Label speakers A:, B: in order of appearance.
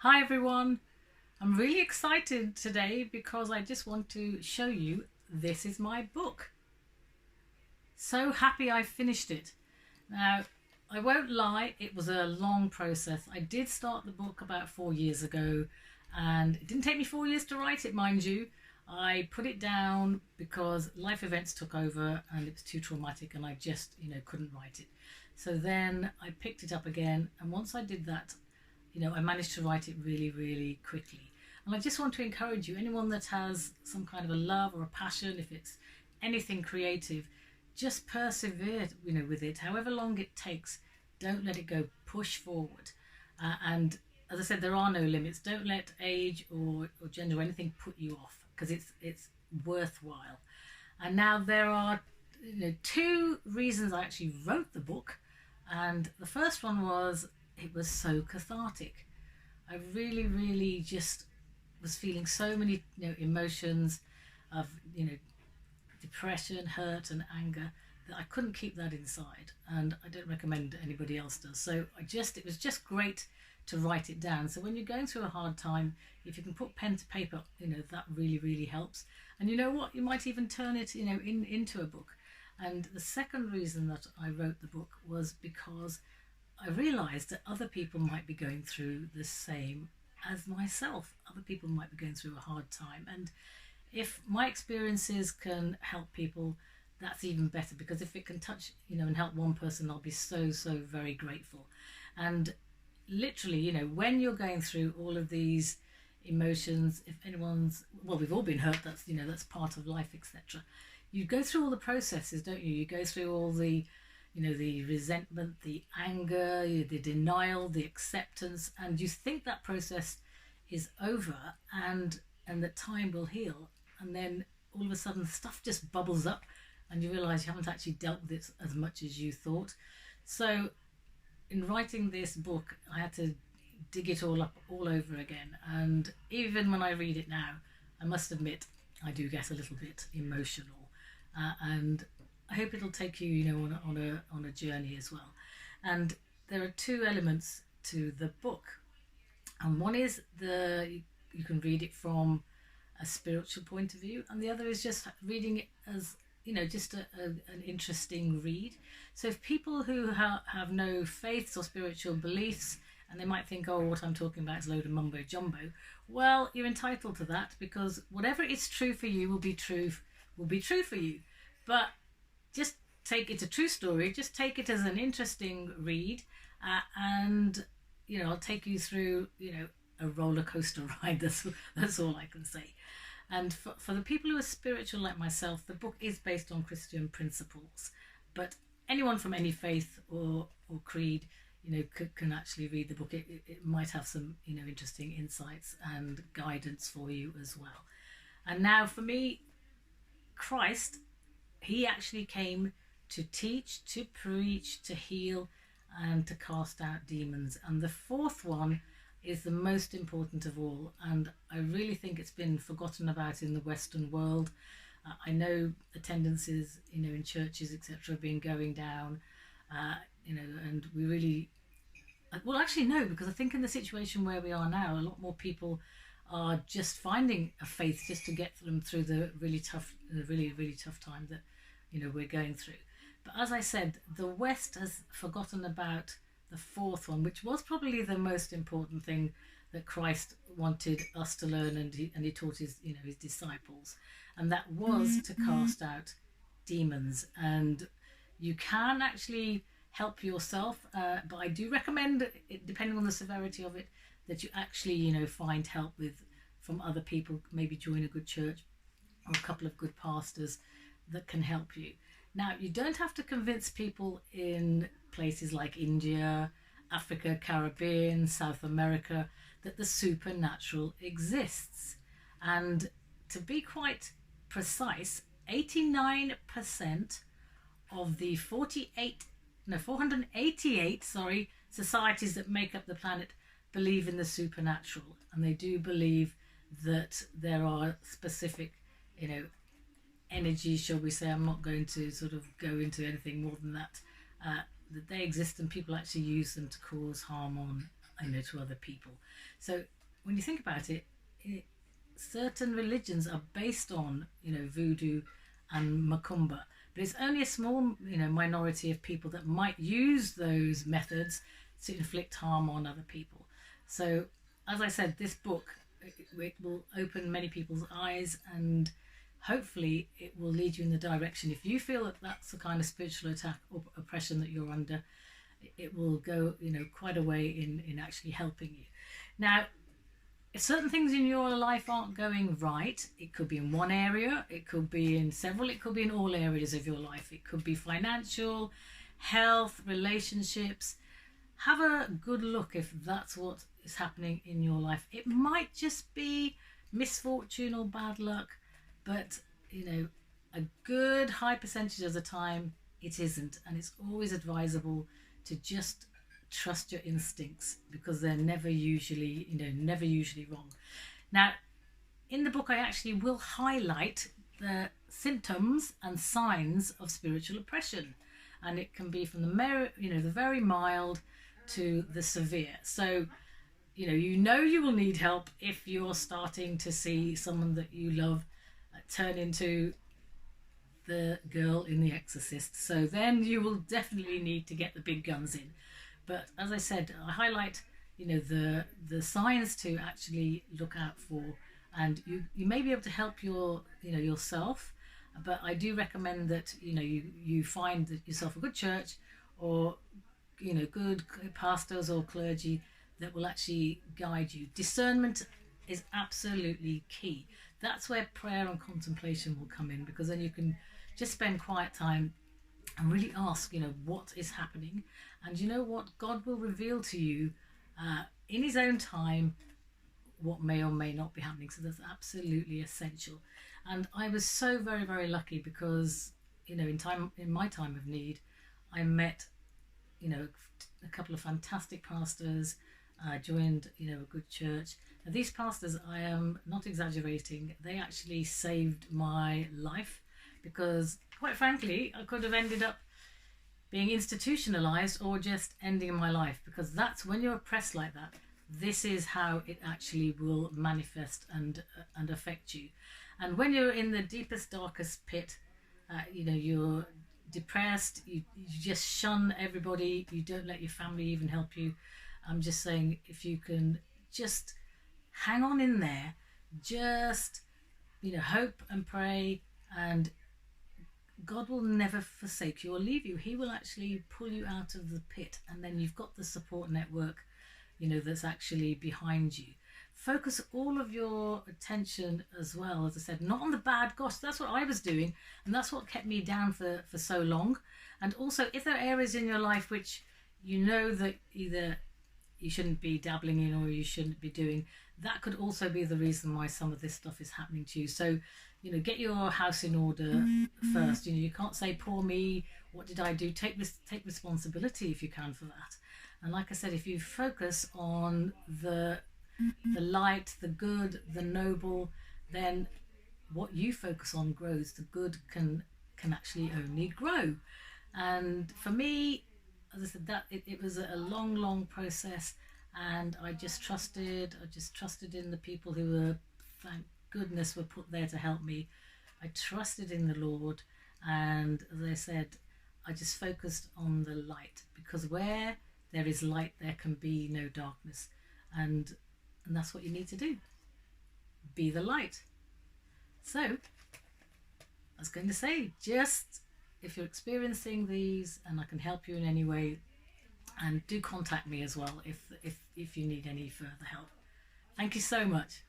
A: Hi everyone, I'm really excited today because I just want to show you this is my book. So happy I finished it. Now, I won't lie, it was a long process. I did start the book about 4 years ago and it didn't take me 4 years to write it, mind you. I put it down because life events took over and it was too traumatic and I just, couldn't write it. So then I picked it up again, and once I did that, I managed to write it really, really quickly. And I just want to encourage you, anyone that has some kind of a love or a passion, if it's anything creative, just persevere, with it, however long it takes. Don't let it go. Push forward. And as I said, there are no limits. Don't let age or gender or anything put you off because it's worthwhile. And now there are two reasons I actually wrote the book. And the first one was it was so cathartic. I really, really just was feeling so many emotions of depression, hurt, and anger that I couldn't keep that inside, and I don't recommend anybody else does. So it was just great to write it down. So when you're going through a hard time, if you can put pen to paper, that really, really helps. And you know what? You might even turn it, into a book. And the second reason that I wrote the book was because I realised that other people might be going through the same as myself. Other people might be going through a hard time. And if my experiences can help people, that's even better, because if it can touch, and help one person, I'll be so, so very grateful. And literally, when you're going through all of these emotions, if anyone's, well, we've all been hurt, that's part of life, etc. You go through all the processes, don't you? You go through all the the resentment, the anger, the denial, the acceptance, and you think that process is over and that time will heal, and then all of a sudden stuff just bubbles up and you realize you haven't actually dealt with it as much as you thought. So in writing this book, I had to dig it all up all over again, and even when I read it now, I must admit I do get a little bit emotional, and I hope it'll take you, on a journey as well. And there are two elements to the book, and one is you can read it from a spiritual point of view, and the other is just reading it as just an interesting read. So if people who have no faiths or spiritual beliefs, and they might think, oh, what I'm talking about is a load of mumbo jumbo, well, you're entitled to that, because whatever is true for you will be true for you. But just take it's a true story. Just take it as an interesting read, and I'll take you through a roller coaster ride. That's all I can say. And for the people who are spiritual like myself, the book is based on Christian principles. But anyone from any faith or creed, can actually read the book. It might have some interesting insights and guidance for you as well. And now for me, Christ, he actually came to teach, to preach, to heal, and to cast out demons. And the fourth one is the most important of all, and I really think it's been forgotten about in the Western world. I know attendances, in churches, etc., have been going down, and we really, well, actually no, because I think in the situation where we are now, a lot more people are just finding a faith just to get them through the really tough time that we're going through. But as I said, the West has forgotten about the fourth one, which was probably the most important thing that Christ wanted us to learn, and he taught his his disciples, and that was to cast out demons. And you can actually help yourself, but I do recommend, depending on the severity of it, that you actually find help from other people. Maybe join a good church or a couple of good pastors that can help you. Now, you don't have to convince people in places like India, Africa, Caribbean, South America that the supernatural exists. And to be quite precise, 89% of the 488 societies that make up the planet believe in the supernatural, and they do believe that there are specific energies, shall we say. I'm not going to sort of go into anything more than that, that they exist and people actually use them to cause harm on to other people. So when you think about it, certain religions are based on voodoo and macumba, but it's only a small minority of people that might use those methods to inflict harm on other people. So as I said, this book, it will open many people's eyes, and hopefully it will lead you in the direction. If you feel that that's the kind of spiritual attack or oppression that you're under, it will go quite a way in actually helping you. Now, if certain things in your life aren't going right, it could be in one area, it could be in several, it could be in all areas of your life. It could be financial, health, relationships. Have a good look if that's what is happening in your life. It might just be misfortune or bad luck, but a good high percentage of the time it isn't. And it's always advisable to just trust your instincts, because they're never usually wrong. Now, in the book, I actually will highlight the symptoms and signs of spiritual oppression, and it can be from the very mild to the severe. So you will need help if you're starting to see someone that you love turn into the girl in The Exorcist. So then you will definitely need to get the big guns in. But as I said, I highlight the signs to actually look out for, and you may be able to help yourself. But I do recommend that you find yourself a good church, or good pastors or clergy that will actually guide you. Discernment is absolutely key. That's where prayer and contemplation will come in, because then you can just spend quiet time and really ask, what is happening. And what? God will reveal to you in his own time what may or may not be happening. So that's absolutely essential. And I was so very, very lucky, because in my time of need, I met a couple of fantastic pastors. I joined a good church. Now, these pastors, I am not exaggerating, they actually saved my life, because quite frankly I could have ended up being institutionalized or just ending my life, because that's when you're oppressed like that, this is how it actually will manifest and affect you. And when you're in the deepest, darkest pit, you're depressed, you just shun everybody, you don't let your family even help you. I'm just saying, if you can just hang on in there, just hope and pray, and God will never forsake you or leave you. He will actually pull you out of the pit, and then you've got the support network that's actually behind you. Focus all of your attention as well, as I said, not on the bad. Gosh, that's what I was doing, and that's what kept me down for so long. And also, if there are areas in your life which that either you shouldn't be dabbling in or you shouldn't be doing, that could also be the reason why some of this stuff is happening to you. So get your house in order first. You can't say, poor me, what did I do? Take responsibility if you can for that. And like I said, if you focus on the light, the good, the noble, then what you focus on grows. The good can actually only grow. And for me, as I said, that it was a long process, and I just trusted in the people who were, thank goodness, were put there to help me. I trusted in the Lord, and as I said, I just focused on the light, because where there is light, there can be no darkness. And that's what you need to do. Be the light. So, I was going to say, just if you're experiencing these and I can help you in any way, and do contact me as well if you need any further help. Thank you so much.